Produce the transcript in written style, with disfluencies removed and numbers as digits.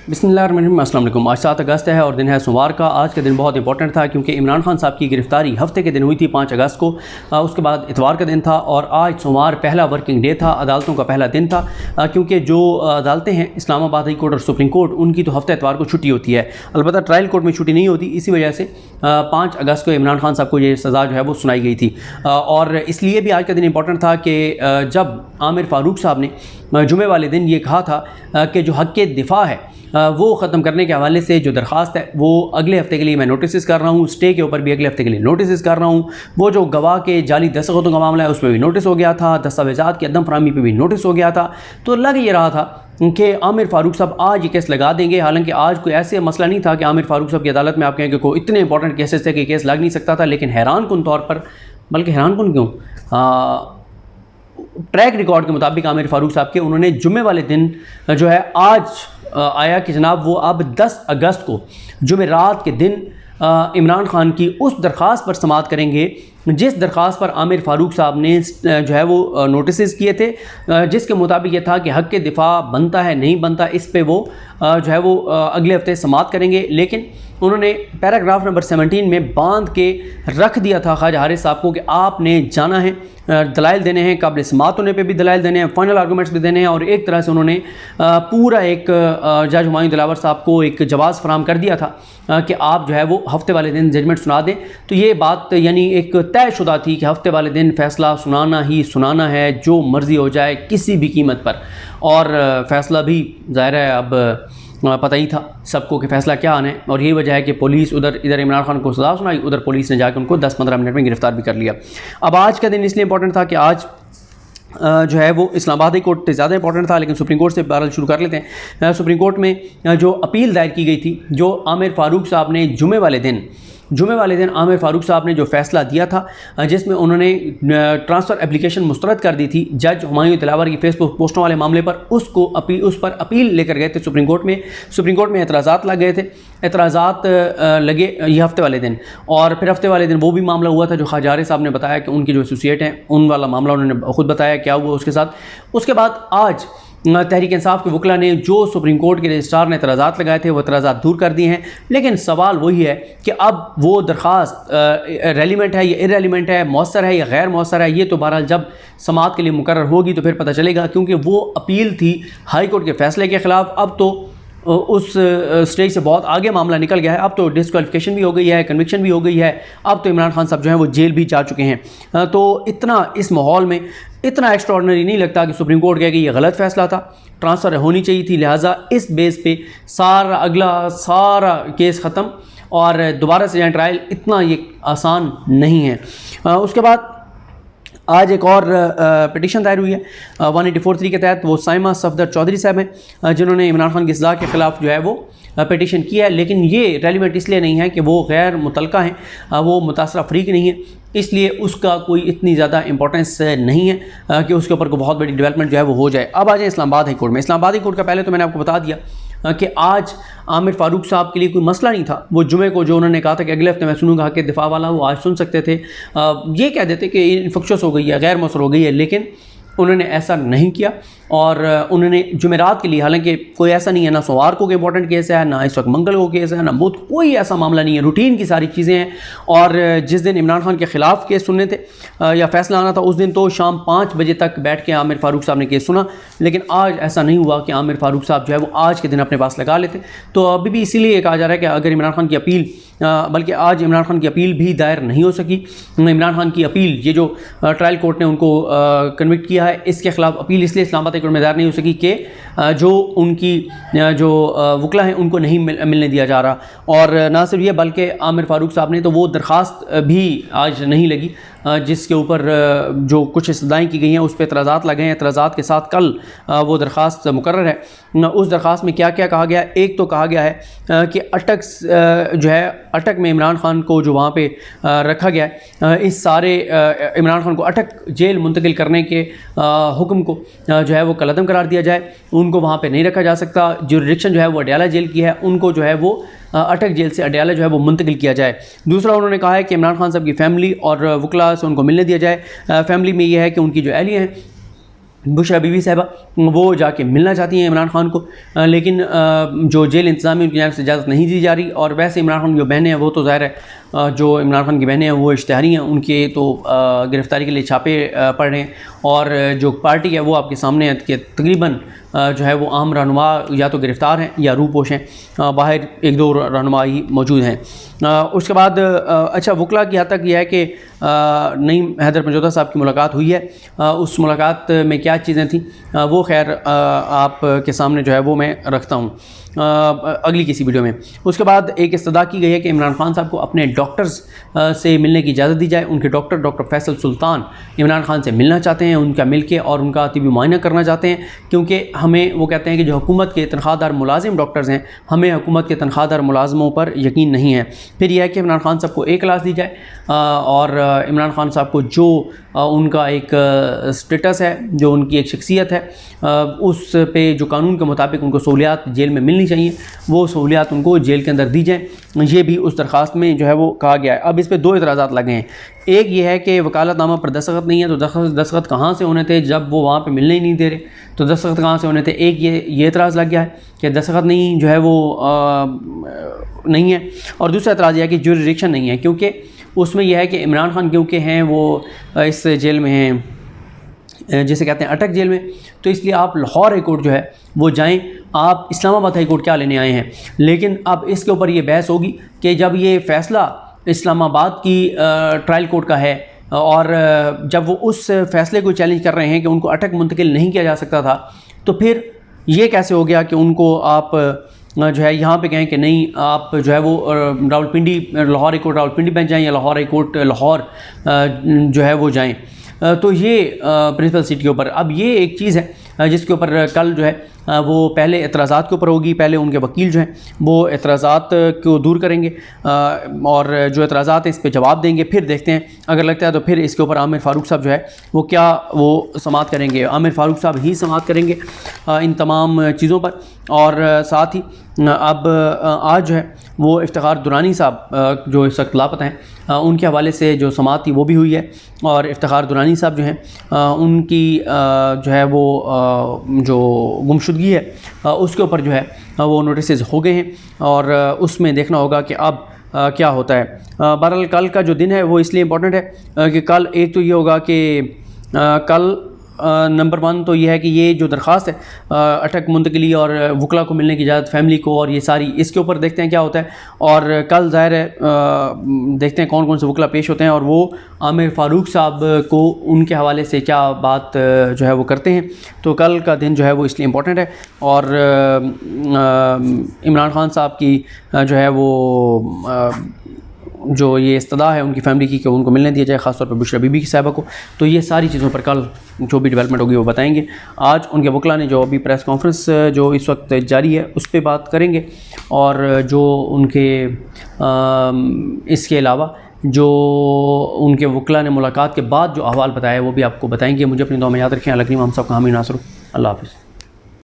बिस्मिल्लाहिर्रहमानिर्रहीम। अस्सलाम वालेकुम। आज 7 अगस्त है और दिन है सोमवार का। आज का दिन बहुत इंपॉर्टेंट था क्योंकि इमरान खान साहब की गिरफ्तारी हफ्ते के दिन हुई थी 5 अगस्त को। उसके बाद इतवार का दिन था और आज सोमवार पहला वर्किंग डे था, अदालतों का पहला दिन था क्योंकि जो अदालतें हैं इस्लामाबाद हाई कोर्ट और सुप्रीम कोर्ट, उनकी तो हफ्ते इतवार को छुट्टी होती है। अलबत्ता ट्रायल कोर्ट में छुट्टी नहीं होती, इसी वजह से 5 अगस्त को इमरान खान साहब को ये सज़ा जो है वो सुनाई गई थी। और इसलिए भी आज का दिन इंपॉर्टेंट था कि जब आमिर फ़ारूक साहब ने जुमे वाले दिन ये कहा था कि जो हक़ दिफ़ा है वो ख़त्म करने के हवाले से जो दरख्वास्त है वो अगले हफ़्ते के लिए मैं नोटिस कर रहा हूँ, स्टे के ऊपर भी अगले हफ़्ते के लिए नोटिस कर रहा हूँ। वो जो गवाह के जाली दस्तखतों का मामला है उसमें भी नोटिस हो गया था, दस्तावेज़ात की अदम फराहमी पे भी नोटिस हो गया था। तो लग ये रहा था कि आमिर फ़ारूक साहब आज ये केस लगा देंगे। हालांकि आज कोई ऐसे मसला नहीं था कि आमिर फ़ारूक साहब की अदालत में आप कहेंगे कोई इतने इंपॉर्टेंट केसेस थे कि केस लग नहीं सकता था। लेकिन हैरान कुन तौर पर, बल्कि हैरान कुन क्यों, ट्रैक रिकॉर्ड के मुताबिक आमिर फ़ारूक साहब के उन्होंने जुम्मे वाले दिन जो है आज आया कि जनाब वो अब 10 अगस्त को जुमेरात के दिन इमरान खान की उस दरख्वास्त पर समाअत करेंगे जिस दरख्वास्त पर आमिर फ़ारूक साहब ने जो है वो नोटिस किए थे, जिसके मुताबिक ये था कि हक़ दिफ़ा बनता है नहीं बनता, इस पे वो जो है वो अगले हफ्ते समाअत करेंगे। लेकिन उन्होंने पैराग्राफ नंबर 17 में बांध के रख दिया था ख्वाजा हारिस साहब को कि आपने जाना है, दलाइल देने हैं, काबिल समाअत होने पे भी दलाइल देने हैं, फाइनल आर्गूमेंट्स भी देने हैं। और एक तरह से उन्होंने पूरा एक जज हुमायूं दिलावर साहब को एक जवाज़ फराहम कर दिया था कि आप जो है वो हफ्ते वाले दिन जजमेंट सुना दें। तो ये बात यानी एक तयशुदा थी कि हफ्ते वाले दिन फ़ैसला सुनाना ही सुनाना है, जो मर्ज़ी हो जाए किसी भी कीमत पर। और फ़ैसला भी ज़ाहिर है अब पता ही था सबको कि फ़ैसला क्या आना है। और यही वजह है कि पुलिस इधर इमरान खान को सज़ा सुनाई, उधर पुलिस ने जाकर उनको 10-15 मिनट में गिरफ़्तार भी कर लिया। अब आज का दिन इसलिए इंपॉर्टेंट था कि आज जो है वो इस्लामाबाद हाई कोर्ट से ज़्यादा इंपॉर्टेंट था, लेकिन सुप्रीम कोर्ट से बहरहाल शुरू कर लेते हैं। सुप्रीम कोर्ट में जो अपील दायर की गई थी, जो आमिर फ़ारूक साहब ने जुमे वाले दिन आमिर फ़ारूक साहब ने जो फ़ैसला दिया था, जिसमें उन्होंने ट्रांसफ़र एप्लीकेशन मुस्तरद कर दी थी जज हुमायूं दिलावर की फेसबुक पोस्टों वाले मामले पर, उस पर अपील लेकर गए थे सुप्रीम कोर्ट में एतराज़ात लग गए थे। एतराज़ात लगे ये हफ्ते वाले दिन, और फिर हफ्ते वाले दिन वो भी मामला हुआ था जो ख्वाजा हारिस साहब ने बताया कि उनके जो एसोसिएट हैं उन वाला मामला उन्होंने खुद बताया क्या हुआ उसके साथ। उसके बाद आज तहरीक इंसाफ के वकला ने जो सुप्रीम कोर्ट के रजिस्ट्रार ने एतराज़ात लगाए थे वो एतराज़ात दूर कर दिए हैं। लेकिन सवाल वही है कि अब वो दरख्वास्त रेलिवेंट है या इरेलिवेंट है, मौसर है या गैर मौसर है, ये तो बहरहाल जब समाअत के लिए मुकर्रर होगी तो फिर पता चलेगा। क्योंकि वो अपील थी हाई कोर्ट के फ़ैसले के ख़िलाफ़, अब तो उस स्टेज से बहुत आगे मामला निकल गया है। अब तो डिस्क्वालिफिकेशन भी हो गई है, कन्विक्शन भी हो गई है, अब तो इमरान खान साहब जो हैं वो जेल भी जा चुके हैं। तो इतना इस माहौल में इतना एक्स्ट्राऑर्डिनरी नहीं लगता कि सुप्रीम कोर्ट कहे कि ये गलत फ़ैसला था, ट्रांसफ़र होनी चाहिए थी। लिहाजा इस बेस पे सारा केस ख़त्म और दोबारा से जाए ट्रायल, इतना ये आसान नहीं है। उसके बाद आज एक और पिटीशन दायर हुई है 184(3) के तहत। वो साइमा सफदर चौधरी साहब हैं जिन्होंने इमरान खान की सज़ा के ख़िलाफ़ जो है वो पिटीशन किया है। लेकिन ये रेलिवेंट इसलिए नहीं है कि वो गैर मुतलका हैं, वो मुतासरा फ़रीक नहीं है, इसलिए उसका कोई इतनी ज़्यादा इंपॉर्टेंस नहीं है कि उसके ऊपर कोई बहुत बड़ी डेवलपमेंट जो है वो हो जाए। अब आ जाए इस्लामाबाद हाई कोर्ट में। इस्लामाबाद हाई कोर्ट का पहले तो मैंने आपको बता दिया कि आज आमिर फ़ारूक साहब के लिए कोई मसला नहीं था। वो जुमे को जो उन्होंने कहा था कि अगले हफ्ते मैं सुनूंगा हक़ दिफ़ा वाला, वो आज सुन सकते थे। ये कह देते कि इन्फेक्शस हो गई है, गैर मौसर हो गई है, लेकिन उन्होंने ऐसा नहीं किया। और उन्होंने जुमेरात के लिए, हालांकि कोई ऐसा नहीं है ना सोमवार को इंपॉर्टेंट केस है, ना इस वक्त मंगल को केस है, ना बुध, कोई ऐसा मामला नहीं है, रूटीन की सारी चीज़ें हैं। और जिस दिन इमरान खान के ख़िलाफ़ केस सुनने थे या फ़ैसला आना था, उस दिन तो शाम 5 बजे तक बैठ के आमिर फ़ारूक साहब ने केस सुना। लेकिन आज ऐसा नहीं हुआ कि आमिर फ़ारूक साहब जो है वो आज के दिन अपने पास लगा लेते। तो अभी भी इसीलिए कहा जा रहा है कि अगर इमरान खान की अपील, बल्कि आज इमरान खान की अपील भी दायर नहीं हो सकी। इमरान खान की अपील, ये जो ट्रायल कोर्ट ने उनको कन्विक्ट किया है, इसके ख़िलाफ़ अपील इसलिए इस्लामाबाद हाई कोर्ट में दायर नहीं हो सकी कि जो उनकी जो वकला हैं उनको नहीं मिलने दिया जा रहा। और ना सिर्फ ये, बल्कि आमिर फ़ारूक साहब ने तो वो दरख्वास्त भी आज नहीं लगी जिसके ऊपर जो कुछ इस्तदाएँ की गई हैं उस पर एतराज़ात लगे हैं। एतराज़ात के साथ कल वो दरख्वास्त मुकर्रर है। उस दरख्वास्त में क्या क्या कहा गया है? एक तो कहा गया है कि अटक जो है, अटक में इमरान खान को जो वहाँ पे रखा गया है, इस सारे इमरान खान को अटक जेल मुंतकिल करने के हुक्म को जो है वो कलअदम करार दिया जाए। उनको वहाँ पे नहीं रखा जा सकता। जुरिडिक्शन जो है वो अडयाला जेल की है, उनको जो है वो अटक जेल से अडयाला जो है वो मुंतकिल किया जाए। दूसरा उन्होंने कहा है कि इमरान खान साहब की फ़ैमिली और वकला से उनको मिलने दिया जाए। फ़ैमिली में ये है कि उनकी जो अहलियाँ हैं बुशरा बीवी साहिबा वो जाके मिलना चाहती हैं इमरान खान को, लेकिन जो जेल इंतज़ामी उनकी जानिब से इजाज़त नहीं दी जा रही। और वैसे इमरान खान की जो बहनें हैं वो तो ज़ाहिर है जो इमरान खान की बहनें हैं वो इश्तिहारी हैं, उनके तो गिरफ़्तारी के लिए छापे पड़ रहे हैं। और जो पार्टी है वो आपके सामने है कि तकरीबन जो है वो आम रहनुमा या तो गिरफ़्तार हैं या रूपोश हैं, बाहर एक दो रहनुमा ही मौजूद हैं। उसके बाद अच्छा वकला की हद तक यह है कि नईम हैदर पंजोता साहब की मुलाकात हुई है। उस मुलाकात में क्या चीज़ें थी वो खैर आपके सामने जो है वो मैं रखता हूँ अगली किसी वीडियो में। उसके बाद एक इस्तदा की गई है कि इमरान खान साहब को अपने डॉक्टर्स से मिलने की इजाज़त दी जाए। उनके डॉक्टर फैसल सुल्तान इमरान खान से मिलना चाहते हैं, उनका मिल के और उनका तिबी मुआयना करना चाहते हैं, क्योंकि हमें वो कहते हैं कि जो हुकूमत के तनख्वाहदार मुलाजिम डॉक्टर्स हैं, हमें हुकूमत के तनख्वाहदार मुलाजमों पर यकीन नहीं है। फिर यह है कि इमरान खान साहब को एक क्लास दी जाए और इमरान खान साहब को जो उनका एक स्टेटस है, जो उनकी एक शख्सियत है, उस पे जो कानून के मुताबिक उनको सहूलियात जेल में मिलनी चाहिए, वो सहूलियात उनको जेल के अंदर दी जाएँ। ये भी उस दरख्वास्त में जो है वो कहा गया है। अब इस पर दो एतराज़ात लगे हैं। एक ये है कि वकालतनामा पर दस्तखत नहीं है, तो दस्तखत कहाँ से होने थे जब वो वहाँ पे मिलने ही नहीं दे रहे, तो दस्तखत कहाँ से होने थे। एक ये एतराज़ लग गया है कि दस्तखत नहीं जो है वो नहीं है। और दूसरा एतराज़ यह है कि जुरिडिक्शन नहीं है, क्योंकि उसमें यह है कि इमरान खान क्योंकि हैं वो इस जेल में हैं, जिसे कहते हैं अटक जेल में, तो इसलिए आप लाहौर हाई कोर्ट जो है वो जाएं। आप इस्लामाबाद हाई कोर्ट क्या लेने आए हैं। लेकिन अब इसके ऊपर ये बहस होगी कि जब ये फ़ैसला इस्लामाबाद की ट्रायल कोर्ट का है और जब वो उस फ़ैसले को चैलेंज कर रहे हैं कि उनको अटक मुंतकिल नहीं किया जा सकता था, तो फिर ये कैसे हो गया कि उनको आप जो है यहाँ पे कहें कि नहीं, आप जो है वो Rawalpindi Lahore high court Rawalpindi bench जाएँ या लाहौर हाई कोर्ट लाहौर जो है वो जाएँ। तो ये प्रिंसिपल सीट के ऊपर अब ये एक चीज़ है जिसके ऊपर कल जो है वो पहले एतराज़ात के ऊपर होगी। पहले उनके वकील जो हैं वो एतराज़ात को दूर करेंगे और जो एतराज़ात हैं इस पर जवाब देंगे। फिर देखते हैं, अगर लगता है तो फिर इसके ऊपर आमिर फ़ारूक साहब जो है वो क्या वो समाअत करेंगे। आमिर फ़ारूक साहब ही समाअत करेंगे इन तमाम चीज़ों पर। और साथ ही अब आज जो है वो इफ्तिखार दुरानी साहब जो इस वक्त लापता हैं, उनके हवाले से जो समाअत थी वो भी हुई है। और इफ्तिखार दुरानी साहब जो हैं उनकी जो है वो जो गुमशुदगी है उसके ऊपर जो है वो नोटिस हो गए हैं और उसमें देखना होगा कि अब क्या होता है। बहरहाल कल का जो दिन है वो इसलिए इम्पोर्टेंट है कि कल एक तो ये होगा कि कल नंबर 1 तो ये है कि ये जो दरख्वास्त है अटक मुंतकिली और वकला को मिलने की इजाज़त फैमिली को, और ये सारी इसके ऊपर देखते हैं क्या होता है। और कल ज़ाहिर है देखते हैं कौन कौन से वकला पेश होते हैं और वो आमिर फ़ारूक साहब को उनके हवाले से क्या बात जो है वो करते हैं। तो कल का दिन जो है वो इसलिए इम्पोर्टेंट है। और इमरान खान साहब की जो है वो जो ये इस्तदा है उनकी फैमिली की कि उनको मिलने दिया जाए, ख़ासतौर पर बुशरा बीबी की साहिबा को। तो ये सारी चीज़ों पर कल जो भी डेवलपमेंट होगी वो बताएंगे। आज उनके वकला ने जो अभी प्रेस कॉन्फ्रेंस जो इस वक्त जारी है उस पर बात करेंगे, और जो उनके इसके अलावा जो उनके वकला ने मुलाकात के बाद जो अहवाल बताया वो भी आपको बताएंगे। मुझे अपनी दुआ में याद रखें। अल्लाह करीम हम सब का हामी नासर। अल्लाह हाफ़िज़।